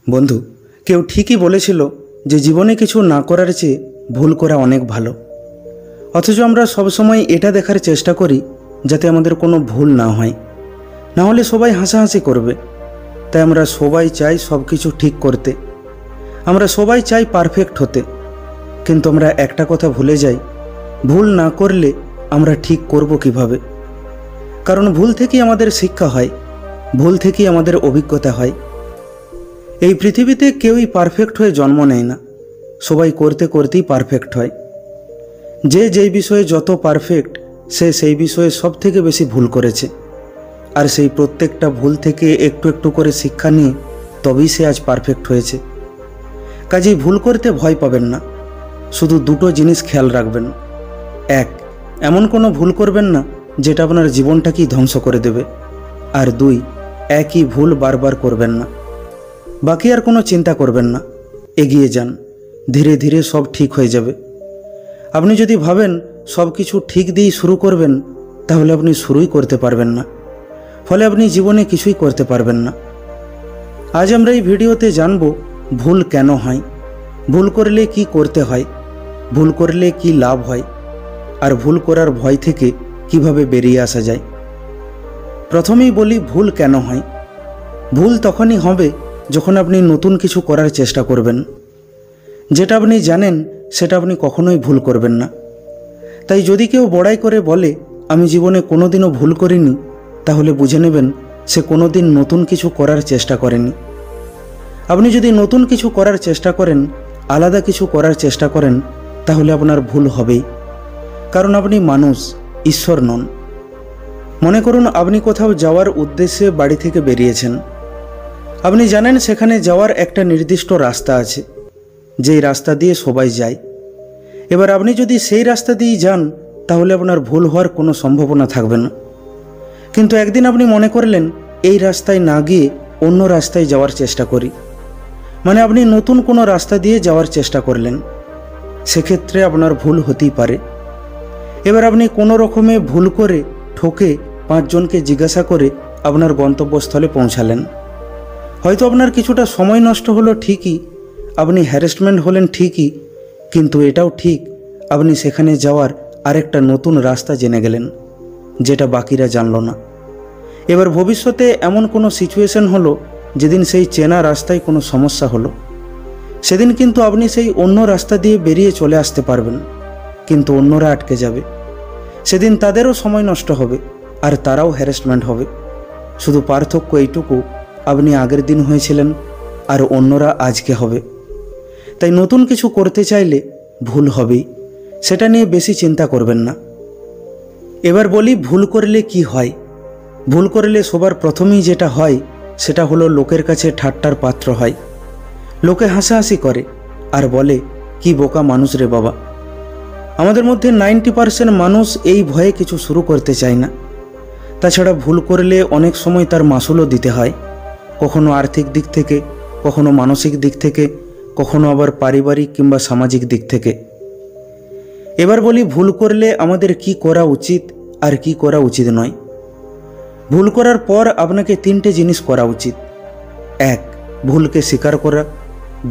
বন্ধু, কেউ ঠিকই বলেছিল যে জীবনে কিছু না করার চেয়ে ভুল করা অনেক ভালো। অথচ আমরা সবসময় এটা দেখার চেষ্টা করি যাতে আমাদের কোনো ভুল না হয়, না হলে সবাই হাসাহাসি করবে। তাই আমরা সবাই চাই সব কিছু ঠিক করতে, আমরা সবাই চাই পারফেক্ট হতে, কিন্তু আমরা একটা কথা ভুলে যাই, ভুল না করলে আমরা ঠিক করব কিভাবে। কারণ ভুল থেকেই আমাদের শিক্ষা হয়, ভুল থেকেই আমাদের অভিজ্ঞতা হয়। এই পৃথিবীতে কেউই পারফেক্ট হয়ে জন্ম নেয় না, সবাই করতে করতেই পারফেক্ট হয়। যে যেই বিষয়ে যত পারফেক্ট, সে সেই বিষয়ে সব থেকে বেশি ভুল করেছে, আর সেই প্রত্যেকটা ভুল থেকে একটু একটু করে শিক্ষা নিয়ে তবেই সে আজ পারফেক্ট হয়েছে। কাজেই ভুল করতে ভয় পাবেন না, শুধু দুটো জিনিস খেয়াল রাখবেন। এক, এমন কোনো ভুল করবেন না যেটা আপনার জীবনটাকেই ধ্বংস করে দেবে। আর দুই, একই ভুল বারবার করবেন না। বাকি আর কোনো চিন্তা করবেন না, এগিয়ে যান, ধীরে ধীরে সব ঠিক হয়ে যাবে। আপনি যদি ভাবেন সব কিছু ঠিক দিয়েই শুরু করবেন, তাহলে আপনি শুরুই করতে পারবেন না, ফলে আপনি জীবনে কিছুই করতে পারবেন না। আজ আমরা এই ভিডিওতে জানব ভুল কেন হয়, ভুল করলে কি করতে হয়, ভুল করলে কি লাভ হয়, আর ভুল করার ভয় থেকে কিভাবে বেরিয়ে আসা যায়। প্রথমেই বলি ভুল কেন হয়। ভুল তখনই হবে যখন আপনি নতুন কিছু করার চেষ্টা করবেন। যেটা আপনি জানেন সেটা আপনি কখনোই ভুল করবেন না। তাই যদি কেউ বড়াই করে বলে আমি জীবনে কোনোদিনও ভুল করিনি, তাহলে বুঝে নেবেন সে কোনোদিন নতুন কিছু করার চেষ্টা করেনি। আপনি যদি নতুন কিছু করার চেষ্টা করেন, আলাদা কিছু করার চেষ্টা করেন, তাহলে আপনার ভুল হবেই। কারণ আপনি মানুষ, ঈশ্বর নন। মনে করুন আপনি কোথাও যাওয়ার উদ্দেশ্যে বাড়ি থেকে বেরিয়েছেন। আপনি জানেন সেখানে যাওয়ার একটা নির্দিষ্ট রাস্তা আছে, যেই রাস্তা দিয়ে সবাই যায়। এবার আপনি যদি সেই রাস্তা দিয়েই যান, তাহলে আপনার ভুল হওয়ার কোনো সম্ভাবনা থাকবে না। কিন্তু একদিন আপনি মনে করলেন এই রাস্তায় না গিয়ে অন্য রাস্তায় যাওয়ার চেষ্টা করি, মানে আপনি নতুন কোনো রাস্তা দিয়ে যাওয়ার চেষ্টা করলেন। সেক্ষেত্রে আপনার ভুল হতেই পারে। এবার আপনি কোনো রকমে ভুল করে ঠকে 5 জনকে জিজ্ঞাসা করে আপনার গন্তব্যস্থলে পৌঁছালেন। হয়তো আপনার কিছুটা সময় নষ্ট হলো ঠিকই, আপনি হ্যারাসমেন্ট হলেন ঠিকই, কিন্তু এটাও ঠিক আপনি সেখানে যাওয়ার আরেকটা নতুন রাস্তা জেনে গেলেন, যেটা বাকিরা জানল না। এবার ভবিষ্যতে এমন কোনো সিচুয়েশন হলো যেদিন সেই চেনা রাস্তায় কোনো সমস্যা হলো, সেদিন কিন্তু আপনি সেই অন্য রাস্তা দিয়ে বেরিয়ে চলে আসতে পারবেন, কিন্তু অন্যরা আটকে যাবে। সেদিন তাদেরও সময় নষ্ট হবে আর তারাও হ্যারাসমেন্ট হবে। শুধু পার্থক্য এইটুকু, আপনি আগের দিন হয়েছিলেন আর অন্যরা আজকে হবে। তাই নতুন কিছু করতে চাইলে ভুল হবেই, সেটা নিয়ে বেশি চিন্তা করবেন না। এবার বলি ভুল করলে কি হয়। ভুল করলে সবার প্রথমেই যেটা হয় সেটা হলো লোকের কাছে ঠাট্টার পাত্র হয়। লোকে হাসাহাসি করে আর বলে কি বোকা মানুষ রে বাবা। আমাদের মধ্যে 90% মানুষ এই ভয়ে কিছু শুরু করতে চায় না। তাছাড়া ভুল করলে অনেক সময় তার মাসুলও দিতে হয়, কখনো আর্থিক দিক থেকে, কখনো মানসিক দিক থেকে, কখনো আবার পারিবারিক কিংবা সামাজিক দিক থেকে। এবার বলি ভুল করলে আমাদের কি করা উচিত আর কি করা উচিত নয়। ভুল করার পর আপনাকে 3টে জিনিস করা উচিত। 1, ভুলকে স্বীকার করা।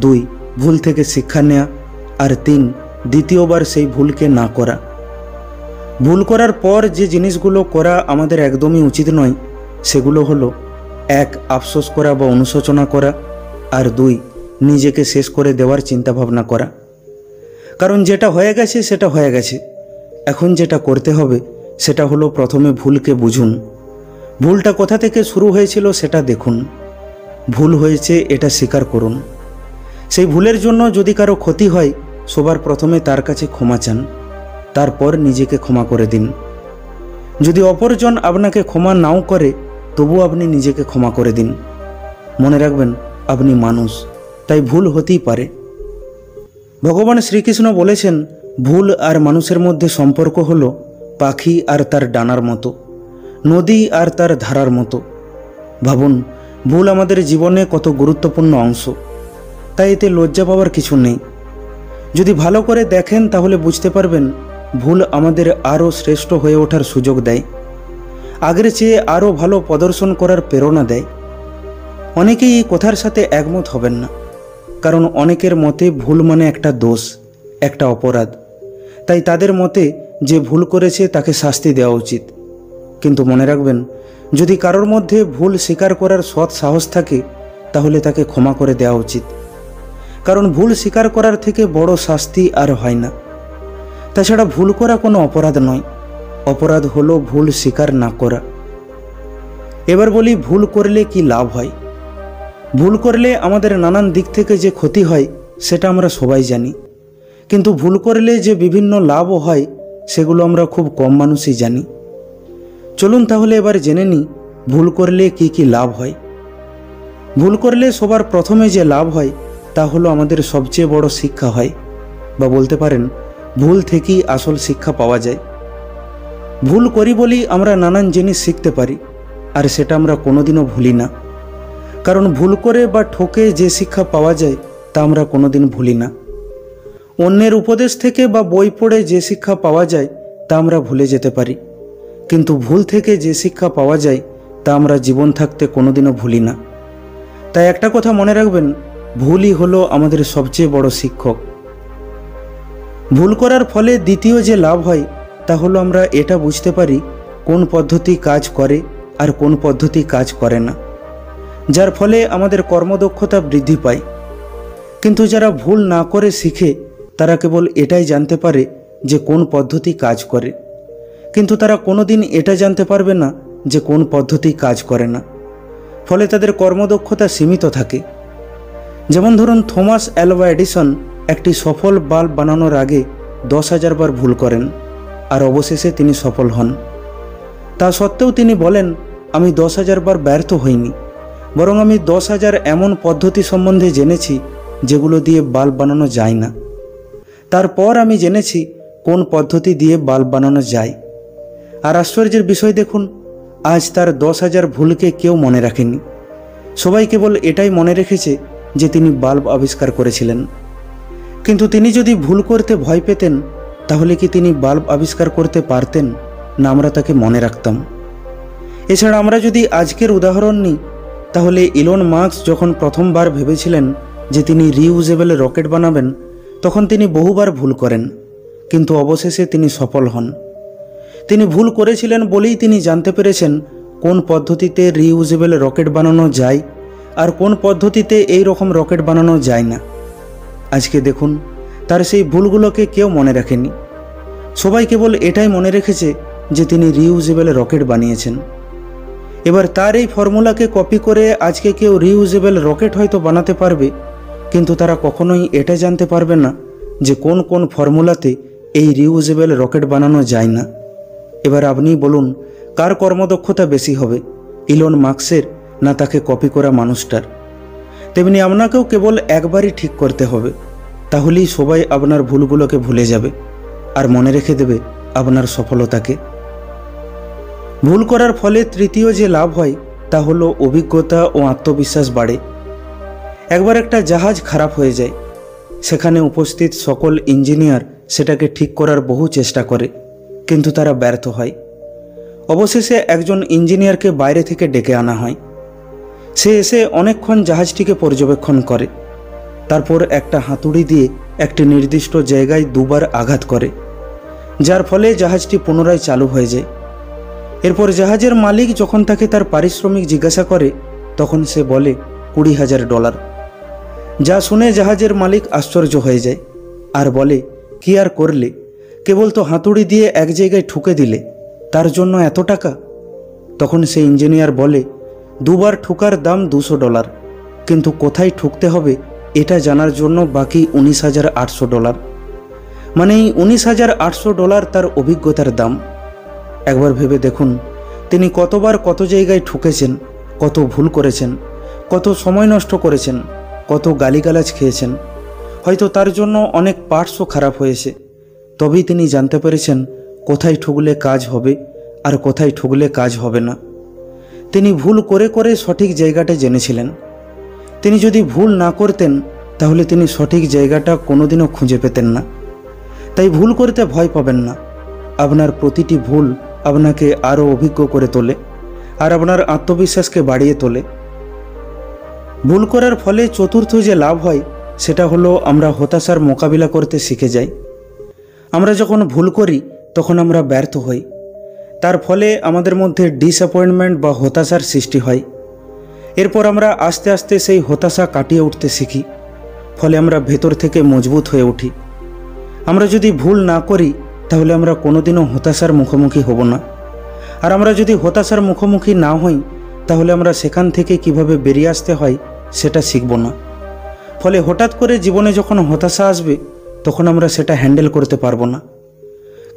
2, ভুল থেকে শিক্ষা নেওয়া। আর 3, দ্বিতীয়বার সেই ভুলকে না করা। ভুল করার পর যে জিনিসগুলো করা আমাদের একদমই উচিত নয়, সেগুলো হলো 1, আফসোস করা বা অনুশোচনা করা। আর 2, নিজেকে শেষ করে দেওয়ার চিন্তাভাবনা করা। কারণ যেটা হয়ে গেছে সেটা হয়ে গেছে। এখন যেটা করতে হবে সেটা হলো প্রথমে ভুলকে বুঝুন। ভুলটা কোথা থেকে শুরু হয়েছিল সেটা দেখুন। ভুল হয়েছে এটা স্বীকার করুন। সেই ভুলের জন্য যদি কারো ক্ষতি হয়, সবার প্রথমে তার কাছে ক্ষমা চান, তারপর নিজেকে ক্ষমা করে দিন। যদি অপরজন আপনাকে ক্ষমা নাও করে, তবু আপনি নিজেকে ক্ষমা করে দিন। মনে রাখবেন আপনি মানুষ, তাই ভুল হতেই পারে। ভগবান শ্রীকৃষ্ণ বলেছেন ভুল আর মানুষের মধ্যে সম্পর্ক হলো পাখি আর তার ডানার মতো, নদী আর তার ধারার মতো। ভাবুন ভুল আমাদের জীবনে কত গুরুত্বপূর্ণ অংশ, তাই এতে লজ্জা পাওয়ার কিছু নেই। যদি ভালো করে দেখেন তাহলে বুঝতে পারবেন ভুল আমাদের আরও শ্রেষ্ঠ হয়ে ওঠার সুযোগ দেয়, আগের চেয়ে আরও ভালো প্রদর্শন করার প্রেরণা দেয়। অনেকেই এই কথার সাথে একমত হবেন না, কারণ অনেকের মতে ভুল মানে একটা দোষ, একটা অপরাধ। তাই তাদের মতে যে ভুল করেছে তাকে শাস্তি দেওয়া উচিত। কিন্তু মনে রাখবেন, যদি কারোর মধ্যে ভুল স্বীকার করার সৎ সাহস থাকে তাহলে তাকে ক্ষমা করে দেওয়া উচিত। কারণ ভুল স্বীকার করার থেকে বড় শাস্তি আর হয় না। তাছাড়া ভুল করা কোনো অপরাধ নয়, অপরাধ হলো ভুল স্বীকার না করা। এবার বলি, ভুল করলে কি লাভ হয়। ভুল করলে আমাদের নানান দিক থেকে যে ক্ষতি হয় সেটা আমরা সবাই জানি, কিন্তু ভুল করলে যে বিভিন্ন লাভও হয় সেগুলো আমরা খুব কম মানুষই জানি। চলুন তাহলে এবার জেনে নিই ভুল করলে কি কি লাভ হয়। ভুল করলে সবার প্রথমে যে লাভ হয় তা হলো আমাদের সবচেয়ে বড় শিক্ষা হয়, বা বলতে পারেন ভুল থেকেই আসল শিক্ষা পাওয়া যায়। ভুল করি বলেই আমরা নানান জিনিস শিখতে পারি, আর সেটা আমরা কোনোদিনও ভুলি না। কারণ ভুল করে বা ঠকে যে শিক্ষা পাওয়া যায় তা আমরা কোনোদিন ভুলি না। অন্যের উপদেশ থেকে বা বই পড়ে যে শিক্ষা পাওয়া যায় তা আমরা ভুলে যেতে পারি, কিন্তু ভুল থেকে যে শিক্ষা পাওয়া যায় তা আমরা জীবন থাকতে কোনোদিনও ভুলি না। তাই একটা কথা মনে রাখবেন, ভুলই হলো আমাদের সবচেয়ে বড় শিক্ষক। ভুল করার ফলে দ্বিতীয় যে লাভ হয় তা হলো আমরা এটা বুঝতে পারি কোন পদ্ধতি কাজ করে আর কোন পদ্ধতি কাজ করে না, যার ফলে আমাদের কর্মদক্ষতা বৃদ্ধি পায়। কিন্তু যারা ভুল না করে শিখে তারা কেবল এটাই জানতে পারে যে কোন পদ্ধতি কাজ করে, কিন্তু তারা কোনোদিন এটা জানতে পারবে না যে কোন পদ্ধতি কাজ করে না। ফলে তাদের কর্মদক্ষতা সীমিত থাকে। যেমন ধরুন, থমাস অ্যালভা এডিসন একটি সফল বাল্ব বানানোর আগে 10,000 বার ভুল করেন, আর অবশেষে তিনি সফল হন। তা সত্ত্বেও তিনি বলেন, আমি 10,000 বার ব্যর্থ হইনি, বরং আমি 10,000 এমন পদ্ধতি সম্বন্ধে জেনেছি যেগুলো দিয়ে বাল্ব বানানো যায় না। তারপর আমি জেনেছি কোন পদ্ধতি দিয়ে বাল্ব বানানো যায়। আর আশ্চর্যের বিষয় দেখুন, আজ তার 10,000 ভুলকে কেউ মনে রাখেনি। সবাই কেবল এটাই মনে রেখেছে যে তিনি বাল্ব আবিষ্কার করেছিলেন। কিন্তু তিনি যদি ভুল করতে ভয় পেতেন তাহলে কি তিনি বাল্ব আবিষ্কার করতে পারতেন? না, আমরা তাকে মনে রাখতাম। এছাড়া আমরা যদি আজকের উদাহরণ নিই, তাহলে ইলন মাস্ক যখন প্রথমবার ভেবেছিলেন যে তিনি রিউজেবল রকেট বানাবেন, তখন তিনি বহুবার ভুল করেন, কিন্তু অবশেষে তিনি সফল হন। তিনি ভুল করেছিলেন বলেই তিনি জানতে পেরেছেন কোন পদ্ধতিতে রিউজেবল রকেট বানানো যায় আর কোন পদ্ধতিতে এই রকম রকেট বানানো যায় না। আজকে দেখুন, তার সেই ভুলগুলোকে কেউ মনে রাখেনি। সবাই কেবল এটাই মনে রেখেছে যে তিনি রিউজেবল রকেট বানিয়েছেন। এবার তার এই ফর্মুলাকে কপি করে আজকে কেউ রিউজেবল রকেট হয়তো বানাতে পারবে, কিন্তু তারা কখনোই এটা জানতে পারবে না যে কোন কোন ফর্মুলাতে এই রিউজেবল রকেট বানানো যায় না। এবার আপনি বলুন, কার কর্মদক্ষতা বেশি হবে, ইলন মাস্কের না তাকে কপি করা মানুষটার? তেমনি আপনাকেও কেবল একবারই ঠিক করতে হবে, তাহলেই সবাই আপনার ভুলগুলোকে ভুলে যাবে আর মনে রেখে দেবে আপনার সফলতাকে। ভুল করার ফলে তৃতীয় যে লাভ হয় তা হলো অভিজ্ঞতা ও আত্মবিশ্বাস বাড়ে। একবার একটা জাহাজ খারাপ হয়ে যায়, সেখানে উপস্থিত সকল ইঞ্জিনিয়ার সেটাকে ঠিক করার বহু চেষ্টা করে, কিন্তু তারা ব্যর্থ হয়। অবশেষে একজন ইঞ্জিনিয়ারকে বাইরে থেকে ডেকে আনা হয়। সে এসে অনেকক্ষণ জাহাজটিকে পর্যবেক্ষণ করে, তারপর একটা হাতুড়ি দিয়ে একটি নির্দিষ্ট জায়গায় 2 বার আঘাত করে, যার ফলে জাহাজটি পুনরায় চালু হয়ে যায়। এরপর জাহাজের মালিক যখন তাকে তার পারিশ্রমিক জিজ্ঞাসা করে, তখন সে বলে $20,000। যা শুনে জাহাজের মালিক আশ্চর্য হয়ে যায় আর বলে, কি আর করলে, কেবল তো হাতুড়ি দিয়ে এক জায়গায় ঠুকে দিলে, তার জন্য এত টাকা? তখন সে ইঞ্জিনিয়ার বলে, 2 বার ঠুকার দাম $200, কিন্তু কোথায় ঠুকতে হবে এটা জানার জন্য বাকি $19,800। মানে এই $19,800 তার অভিজ্ঞতার দাম। একবার ভেবে দেখুন, তিনি কতবার কত জায়গায় ঠুকেছেন, কত ভুল করেছেন, কত সময় নষ্ট করেছেন, কত গালিগালাজ খেয়েছেন। হয়তো তার জন্য অনেক পার্টসও খারাপ হয়েছে, তবেই তিনি জানতে পেরেছেন কোথায় ঠুকলে কাজ হবে আর কোথায় ঠুকলে কাজ হবে না। তিনি ভুল করে করে সঠিক জায়গাটা জেনেছিলেন। তিনি যদি ভুল না করতেন তাহলে তিনি সঠিক জায়গাটা কোনোদিনও খুঁজে পেতেন না। তাই ভুল করতে ভয় পাবেন না। আপনার প্রতিটি ভুল আপনাকে আরও অভিজ্ঞ করে তোলে আর আপনার আত্মবিশ্বাসকে বাড়িয়ে তোলে। ভুল করার ফলে চতুর্থ যে লাভ হয় সেটা হলো আমরা হতাশার মোকাবিলা করতে শিখে যাই। আমরা যখন ভুল করি তখন আমরা ব্যর্থ হই, তার ফলে আমাদের মধ্যে ডিসঅ্যাপয়েন্টমেন্ট বা হতাশার সৃষ্টি হয়। এরপর আমরা আস্তে আস্তে সেই হতাশা কাটিয়ে উঠতে শিখি, ফলে আমরা ভেতর থেকে মজবুত হয়ে উঠি। আমরা যদি ভুল না করি তাহলে আমরা কোনোদিনও হতাশার মুখোমুখি হব না। আর আমরা যদি হতাশার মুখোমুখি না হই তাহলে আমরা সেখান থেকে কিভাবে বেরিয়ে আসতে হয় সেটা শিখব না। ফলে হঠাৎ করে জীবনে যখন হতাশা আসবে তখন আমরা সেটা হ্যান্ডেল করতে পারবো না।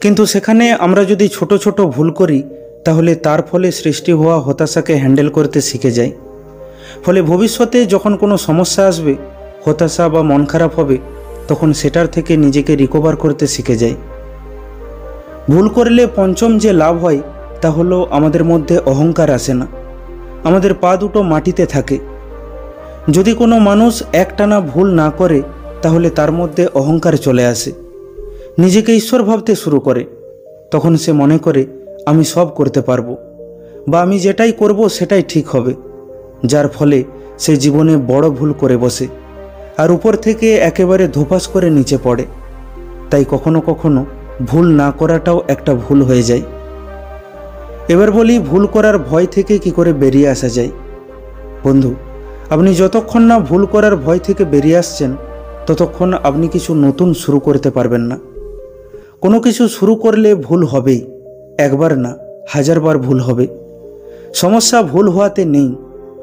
কিন্তু সেখানে আমরা যদি ছোট ছোট ভুল করি তাহলে তার ফলে সৃষ্টি হওয়া হতাশাকে হ্যান্ডেল করতে শিখে যাই। ফলে ভবিষ্যতে যখন কোনো সমস্যা আসবে, হতাশা বা মন খারাপ হবে, তখন সেটার থেকে নিজেকে রিকভার করতে শিখে যাই। ভুল করলে পঞ্চম যে লাভ হয় তা হলো আমাদের মধ্যে অহংকার আসে না, আমাদের পা দুটো মাটিতে থাকে। যদি কোনো মানুষ একটানা ভুল না করে তাহলে তার মধ্যে অহংকার চলে আসে, নিজেকে ঈশ্বর ভাবতে শুরু করে। তখন সে মনে করে আমি সব করতে পারবো বা আমি যেটাই করব সেটাই ঠিক হবে, যার ফলে সে জীবনে বড় ভুল করে বসে আর উপর থেকে একেবারে ধোপাস করে নিচে পড়ে। তাই কখনো কখনো ভুল না করাটাও একটা ভুল হয়ে যায়। এবার বলি ভুল করার ভয় থেকে কি করে বেরিয়ে আসা যায়। বন্ধু, আপনি যতক্ষণ না ভুল করার ভয় থেকে বেরিয়ে আসছেন ততক্ষণ আপনি কিছু নতুন শুরু করতে পারবেন না। কোনো কিছু শুরু করলে ভুল হবেই, একবার না হাজারবার ভুল হবে। সমস্যা ভুল হওয়াতে নেই,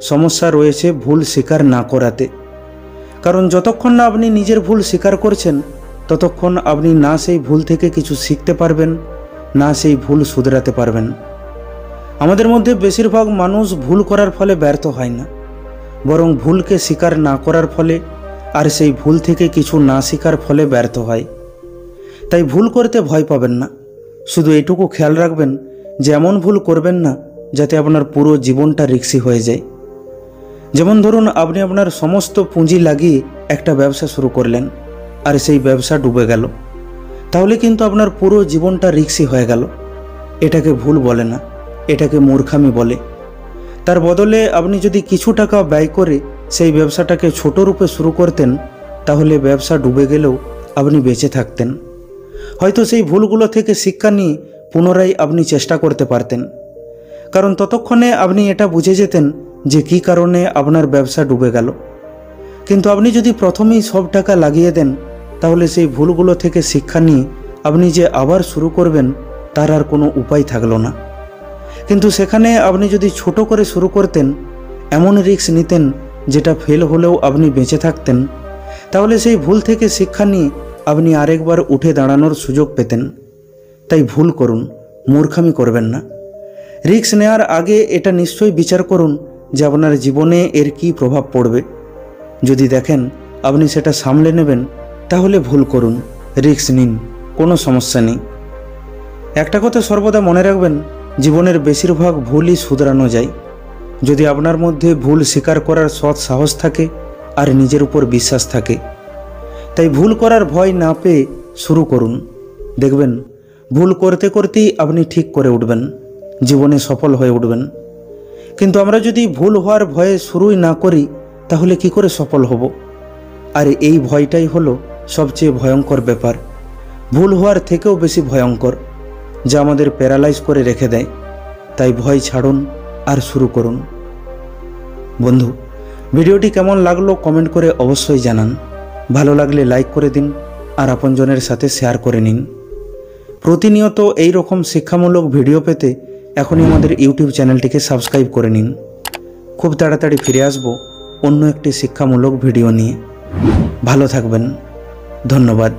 সমস্যা রয়েছে ভুল স্বীকার না করাতে। কারণ যতক্ষণ না আপনি নিজের ভুল স্বীকার করছেন ততক্ষণ আপনি না সেই ভুল থেকে কিছু শিখতে পারবেন, না সেই ভুল শুধরাতে পারবেন। আমাদের মধ্যে বেশিরভাগ মানুষ ভুল করার ফলে ব্যর্থ হয় না, বরং ভুলকে স্বীকার না করার ফলে আর সেই ভুল থেকে কিছু না শেখার ফলে ব্যর্থ হয়। তাই ভুল করতে ভয় পাবেন না, শুধু এটুকু খেয়াল রাখবেন যে এমন ভুল করবেন না যাতে আপনার পুরো জীবনটা রিস্কি হয়ে যায়। যেমন ধরুন, আপনি আপনার সমস্ত পুঁজি লাগিয়ে একটা ব্যবসা শুরু করলেন আর সেই ব্যবসা ডুবে গেল, তাহলে কিন্তু আপনার পুরো জীবনটা রিস্কি হয়ে গেল। এটাকে ভুল বলে না, এটাকে মূর্খামি বলে। তার বদলে আপনি যদি কিছু টাকা ব্যয় করে সেই ব্যবসাটাকে ছোট রূপে শুরু করতেন তাহলে ব্যবসা ডুবে গেলেও আপনি বেঁচে থাকতেন। হয়তো সেই ভুলগুলো থেকে শিক্ষা নিয়ে পুনরায় আপনি চেষ্টা করতে পারতেন, কারণ ততক্ষণে আপনি এটা বুঝে যেতেন যে কী কারণে আপনার ব্যবসা ডুবে গেল। কিন্তু আপনি যদি প্রথমেই সব টাকা লাগিয়ে দেন তাহলে সেই ভুলগুলো থেকে শিক্ষা নিয়ে আপনি যে আবার শুরু করবেন তার আর কোনো উপায় থাকলো না। কিন্তু সেখানে আপনি যদি ছোট করে শুরু করতেন, এমন রিস্ক নিতেন যেটা ফেল হলেও আপনি বেঁচে থাকতেন, তাহলে সেই ভুল থেকে শিক্ষা নিয়ে আপনি আরেকবার উঠে দাঁড়ানোর সুযোগ পেতেন। তাই ভুল করুন, মূর্খামি করবেন না। রিস্ক নেওয়ার আগে এটা নিশ্চয়ই বিচার করুন যে আপনার জীবনে এর কী প্রভাব পড়বে। যদি দেখেন আপনি সেটা সামলে নেবেন তাহলে ভুল করুন, রিস্ক নিন, কোনো সমস্যা নেই। একটা কথা সর্বদা মনে রাখবেন, জীবনের বেশিরভাগ ভুলই শুধরানো যায় যদি আপনার মধ্যে ভুল স্বীকার করার সৎ সাহস থাকে আর নিজের উপর বিশ্বাস থাকে। তাই ভুল করার ভয় না পেয়ে শুরু করুন, দেখবেন ভুল করতে করতেই আপনি ঠিক করে উঠবেন, জীবনে সফল হয়ে উঠবেন। কিন্তু আমরা যদি ভুল হওয়ার ভয়ে শুরুই না করি তাহলে কি করে সফল হব? আর এই ভয়টাই হলো সবচেয়ে ভয়ঙ্কর ব্যাপার, ভুল হওয়ার থেকেও বেশি ভয়ঙ্কর, যা আমাদের প্যারালাইজ করে রেখে দেয়। তাই ভয় ছাড়ুন আর শুরু করুন। বন্ধু, ভিডিওটি কেমন লাগলো কমেন্ট করে অবশ্যই জানান। ভালো লাগলে লাইক করে দিন আর আপনজনের সাথে শেয়ার করে নিন। প্রতিনিয়ত এই রকম শিক্ষামূলক ভিডিও পেতে এখনই আমাদের ইউটিউব চ্যানেলটিকে সাবস্ক্রাইব করে নিন। খুব তাড়াতাড়ি ফিরে আসব অন্য একটি শিক্ষামূলক ভিডিও নিয়ে। ভালো থাকবেন, ধন্যবাদ।